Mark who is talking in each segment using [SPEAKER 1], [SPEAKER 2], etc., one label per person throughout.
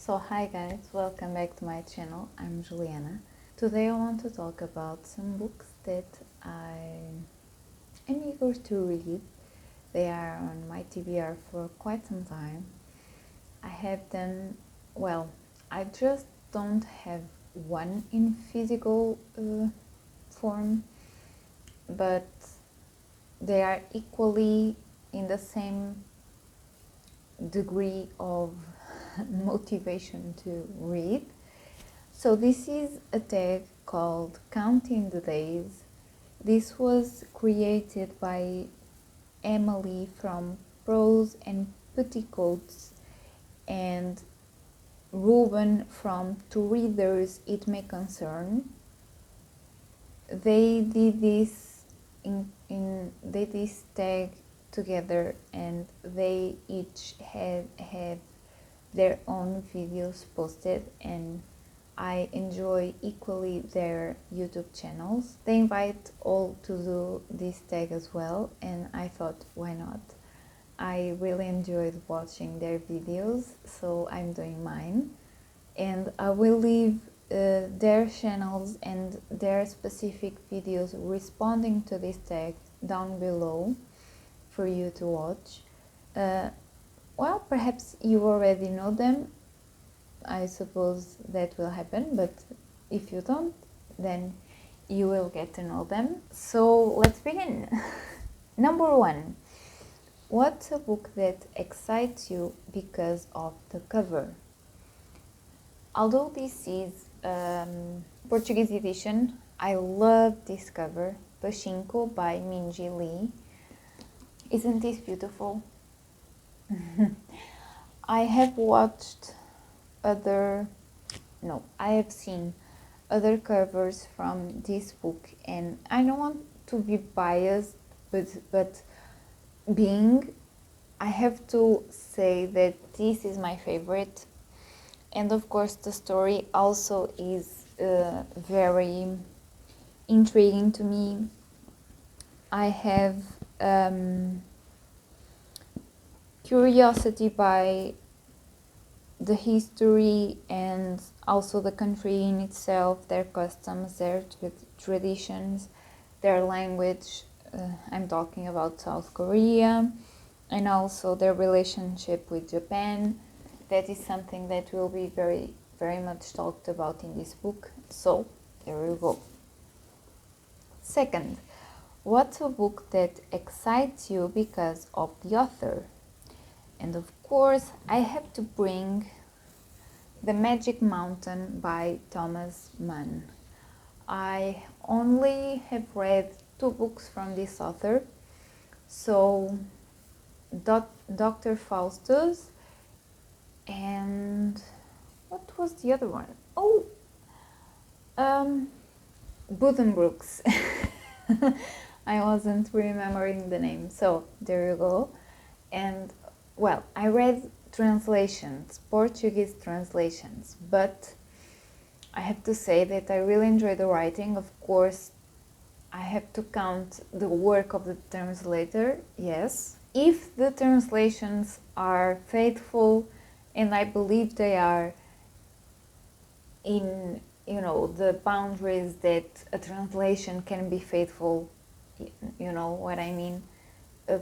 [SPEAKER 1] So hi guys, welcome back to my channel. I'm Juliana. Today I want to talk about some books that I am eager to read. They are on my TBR for quite some time. I have them, I just don't have one in physical form, but they are equally in the same degree of motivation to read. So this is a tag called Counting the Days. This was created by Emily from Prose and Petticoats and Ruben from To Readers It May Concern. They did this this tag together, and they each have their own videos posted, and I enjoy equally their YouTube channels. They invite all to do this tag as well, and I thought, why not? I really enjoyed watching their videos, so I'm doing mine, and I will leave their channels and their specific videos responding to this tag down below for you to watch. Perhaps you already know them. I suppose that will happen, but if you don't, then you will get to know them. So let's begin. Number 1. What's a book that excites you because of the cover? Although this is Portuguese edition, I love this cover, Pachinko by Minji Lee. Isn't this beautiful? I have seen other covers from this book, and I don't want to be biased, but I have to say that this is my favorite. And of course the story also is very intriguing to me. I have curiosity by the history and also the country in itself, their customs, their traditions, their language. I'm talking about South Korea, and also their relationship with Japan. That is something that will be very, very much talked about in this book. So there you go. Second, what's a book that excites you because of the author? And of course, I have to bring The Magic Mountain by Thomas Mann. I only have read 2 books from this author. So, Dr. Faustus and what was the other one? Buddenbrooks. I wasn't remembering the name. So, there you go. And I read translations, Portuguese translations, but I have to say that I really enjoy the writing. Of course, I have to count the work of the translator, yes. If the translations are faithful, and I believe they are in, the boundaries that a translation can be faithful, you know what I mean.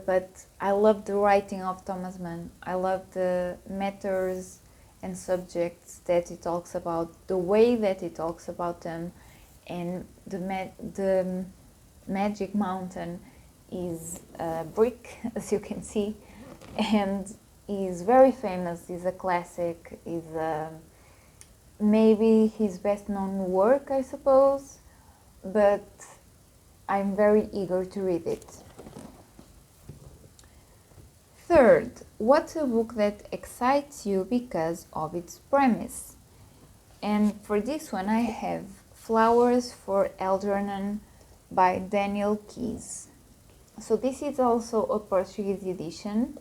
[SPEAKER 1] But I love the writing of Thomas Mann. I love the matters and subjects that he talks about, the way that he talks about them, and the Magic Mountain is a brick, as you can see, and is very famous, is a classic, is maybe his best known work, I suppose, but I'm very eager to read it. Third, what's a book that excites you because of its premise? And for this one I have Flowers for Algernon by Daniel Keyes. So this is also a Portuguese edition.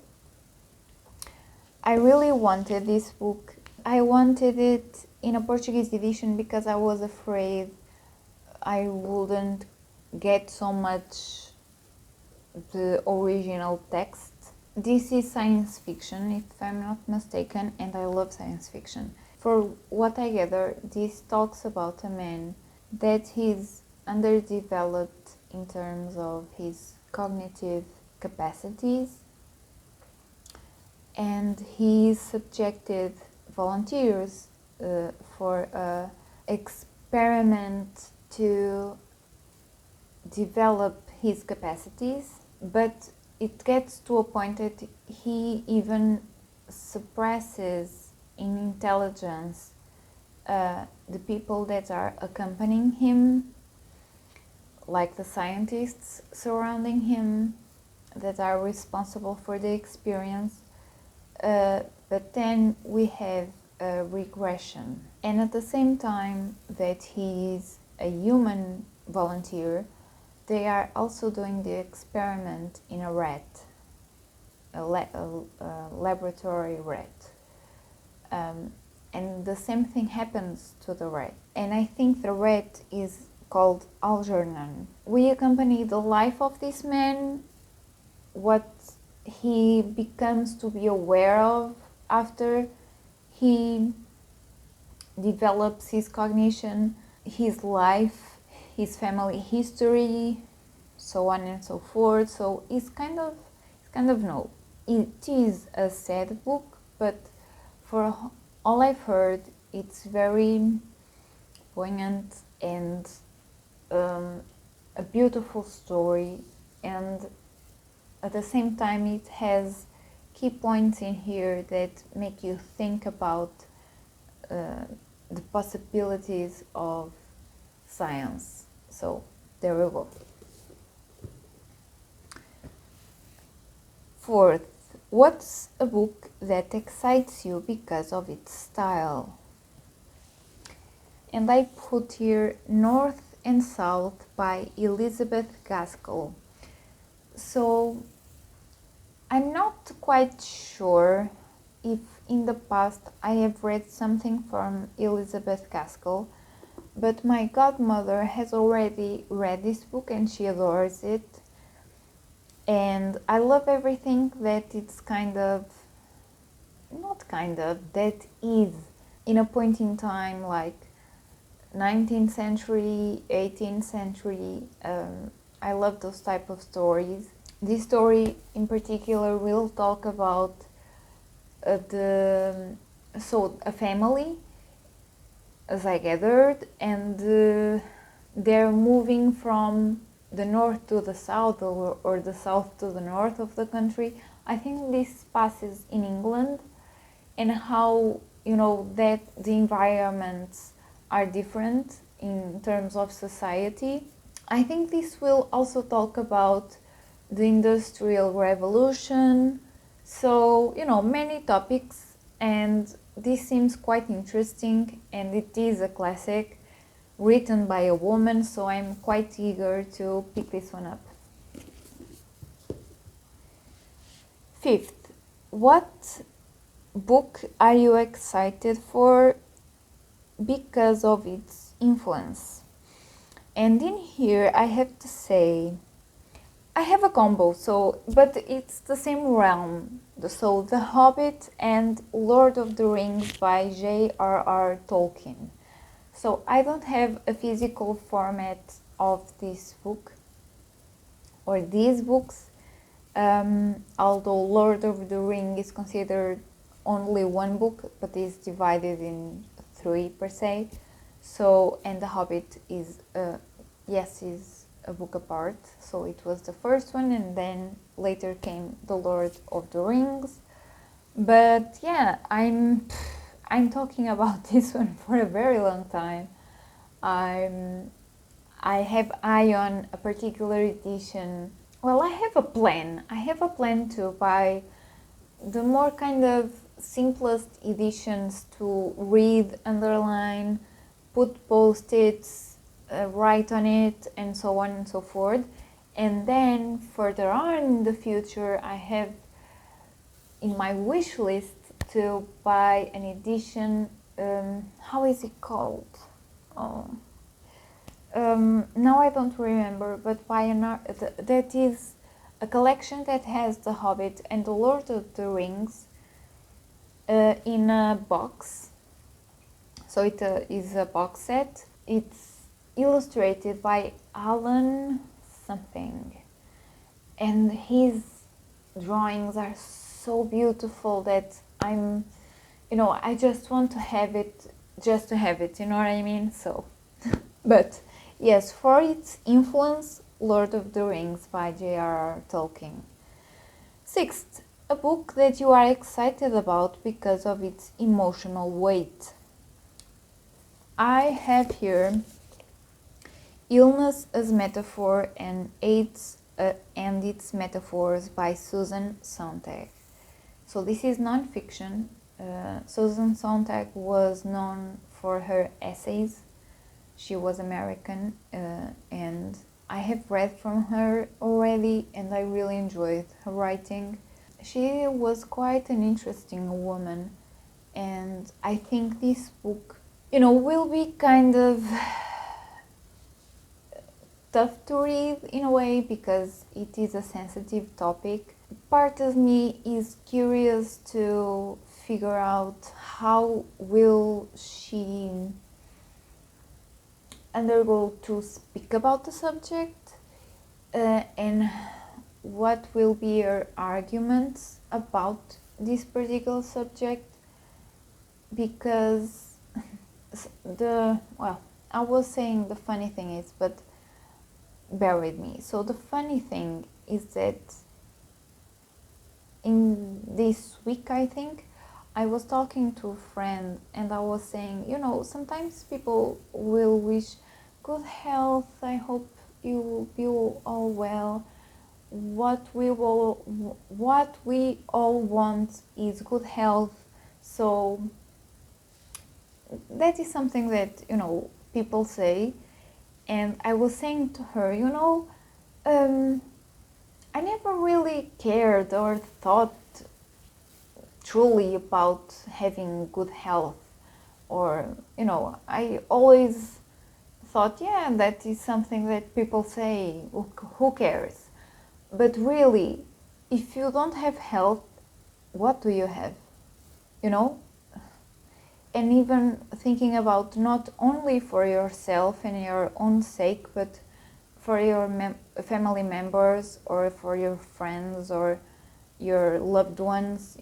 [SPEAKER 1] I really wanted this book. I wanted it in a Portuguese edition because I was afraid I wouldn't get so much the original text. This is science fiction, if I'm not mistaken, and I love science fiction. For what I gather, this talks about a man that is underdeveloped in terms of his cognitive capacities, and he subjected volunteers for an experiment to develop his capacities, but it gets to a point that he even suppresses in intelligence the people that are accompanying him, like the scientists surrounding him that are responsible for the experience. But then we have a regression. And at the same time that he is a human volunteer, they are also doing the experiment in a rat, a laboratory rat. And the same thing happens to the rat. And I think the rat is called Algernon. We accompany the life of this man, what he becomes to be aware of after he develops his cognition, his life, his family history, so on and so forth. So it's kind of no. It is a sad book, but for all I've heard, it's very poignant and a beautiful story, and at the same time it has key points in here that make you think about the possibilities of science. So there we go. Fourth, what's a book that excites you because of its style? And I put here North and South by Elizabeth Gaskell. So I'm not quite sure if in the past I have read something from Elizabeth Gaskell, but my godmother has already read this book and she adores it. And I love everything that it's that is in a point in time like 19th century, 18th century. I love those type of stories. This story in particular will talk about a family, as I gathered, and they're moving from the north to the south, or the south to the north of the country. I think this passes in England, and how that the environments are different in terms of society. I think this will also talk about the Industrial Revolution, so many topics, and this seems quite interesting, and it is a classic written by a woman, so I'm quite eager to pick this one up. Fifth, what book are you excited for because of its influence? And in here I have to say I have a combo, but it's the same realm. So The Hobbit and Lord of the Rings by J.R.R. Tolkien. So I don't have a physical format of this book or these books, although Lord of the Ring is considered only one book, but is divided in 3 per se. So, and The Hobbit is a book apart. So it was the first one, and then later came The Lord of the Rings. But yeah, I'm talking about this one for a very long time. I have eye on a particular edition. Well, I have a plan. To buy the more simplest editions to read, underline, put post-its, write on it, and so on and so forth. And then further on in the future, I have in my wish list to buy an edition. How is it called? Now I don't remember, but that is a collection that has The Hobbit and The Lord of the Rings in a box, So it is a box set. It's illustrated by Alan something, and his drawings are so beautiful that I just want to have it just to have it, you know what I mean? So, but yes, for its influence, Lord of the Rings by J.R.R. Tolkien. Sixth, a book that you are excited about because of its emotional weight. I have here Illness as Metaphor and AIDS and Its Metaphors by Susan Sontag. So this is non-fiction. Susan Sontag was known for her essays. She was American, and I have read from her already, and I really enjoyed her writing. She was quite an interesting woman, and I think this book, will be kind of tough to read in a way because it is a sensitive topic. Part of me is curious to figure out how will she undergo to speak about the subject, and what will be her arguments about this particular subject, because I was saying the funny thing is, but bear with me. So the funny thing is that in this week, I think, I was talking to a friend and I was saying, sometimes people will wish good health, I hope you will be all well. What we all want is good health. So that is something that, people say. And I was saying to her, I never really cared or thought truly about having good health, or I always thought, yeah, that is something that people say, who cares? But really, if you don't have health, what do you have? And even thinking about not only for yourself and your own sake, but for your family members or for your friends or your loved ones,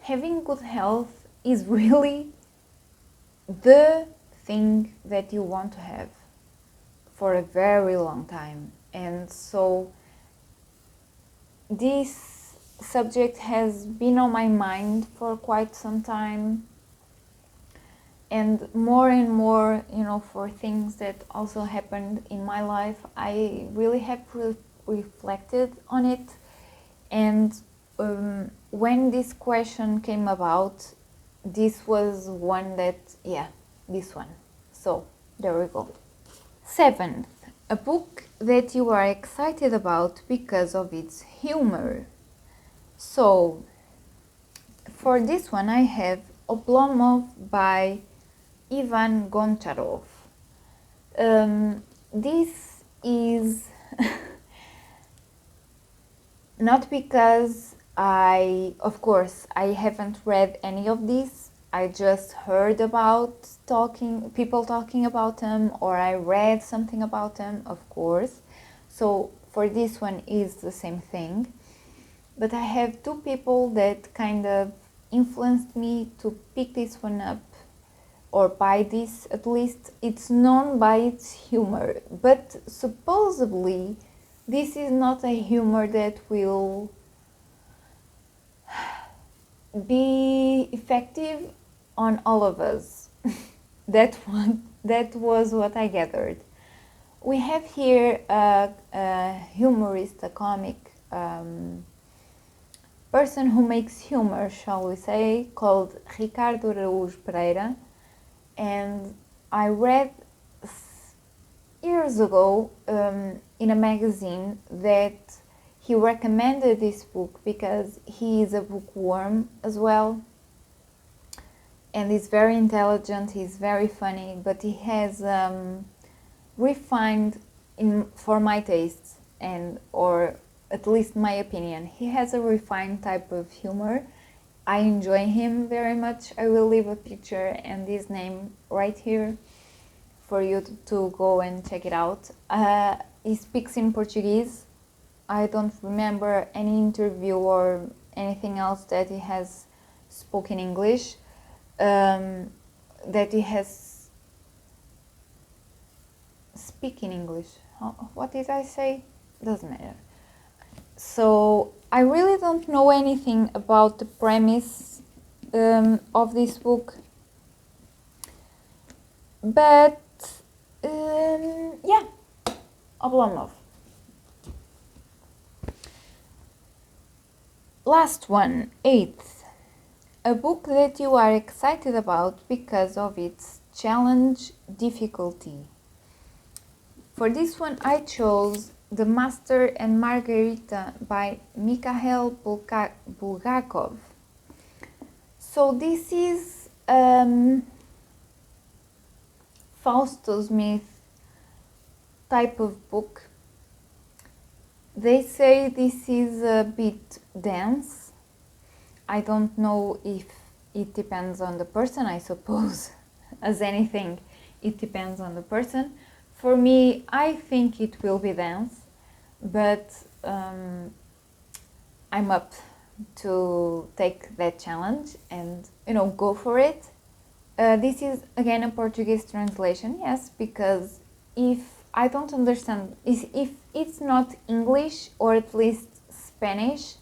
[SPEAKER 1] having good health is really the thing that you want to have for a very long time. And so this subject has been on my mind for quite some time, and more, for things that also happened in my life, I really have reflected on it. And when this question came about, this was one that, this one. So there we go. Seventh, a book that you are excited about because of its humor. So for this one, I have Oblomov by Ivan Goncharov. This is not because of course, I haven't read any of these. I just heard about people talking about them, or I read something about them, of course. So for this one is the same thing. But I have two people that kind of influenced me to pick this one up, or by this at least. It's known by its humor, but supposedly this is not a humor that will be effective on all of us. That was what I gathered. We have here a humorist, a comic person who makes humor, shall we say, called Ricardo Araújo Pereira. And I read years ago in a magazine that he recommended this book because he is a bookworm as well, and he's very intelligent, he's very funny, but he has refined, for my tastes, or at least my opinion, he has a refined type of humor, I enjoy him very much. I will leave a picture and his name right here for you to go and check it out. He speaks in Portuguese. I don't remember any interview or anything else that he has spoken English, that he has speaking English. What did I say? Doesn't matter. So I really don't know anything about the premise of this book, but yeah, Oblomov. Last one, 8th. A book that you are excited about because of its challenge, difficulty. For this one, I chose The Master and Margarita by Mikhail Bulgakov. So this is Fausto Smith type of book. They say this is a bit dense. I don't know if it depends on the person, I suppose. As anything, it depends on the person. For me, I think it will be dense, but I'm up to take that challenge and, go for it. This is again a Portuguese translation, yes, because if I don't understand, if it's not English or at least Spanish,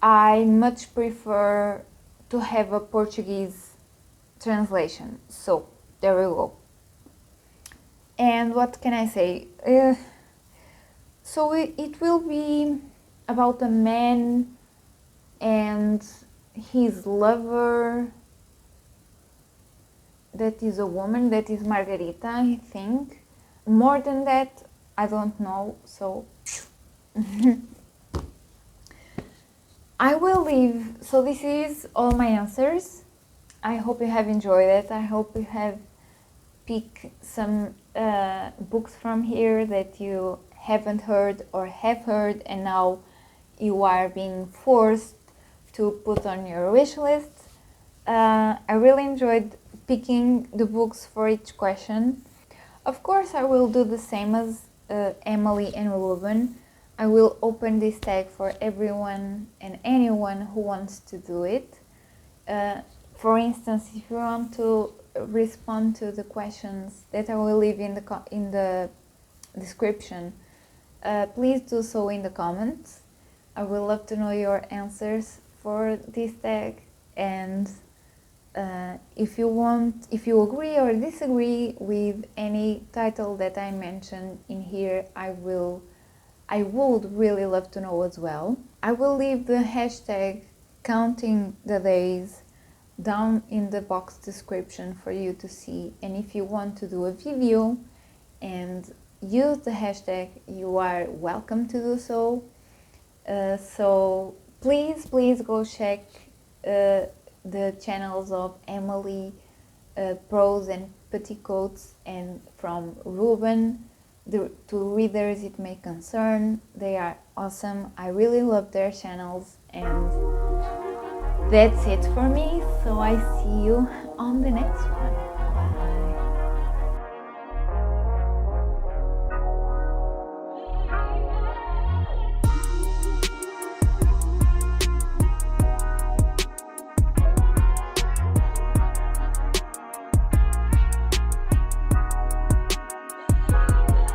[SPEAKER 1] I much prefer to have a Portuguese translation. So there we go. And what can I say? So it will be about a man and his lover, that is a woman, that is Margarita, I think. More than that, I don't know, so I will leave. So this is all my answers. I hope you have enjoyed it. I hope you have picked some books from here that you haven't heard or have heard, and now you are being forced to put on your wish list. I really enjoyed picking the books for each question. Of course, I will do the same as Emily and Ruben. I will open this tag for everyone and anyone who wants to do it. For instance, if you want to respond to the questions that I will leave in the description, please do so in the comments. I would love to know your answers for this tag, and if you agree or disagree with any title that I mentioned in here, I would really love to know as well. I will leave the hashtag counting the days down in the box description for you to see, and if you want to do a video and use the hashtag, you are welcome to do so. So please go check the channels of Emily, Prose and Petticoats, and from Ruben, the two readers it may concern. They are awesome. I really love their channels, and that's it for me. So I see you on the next one.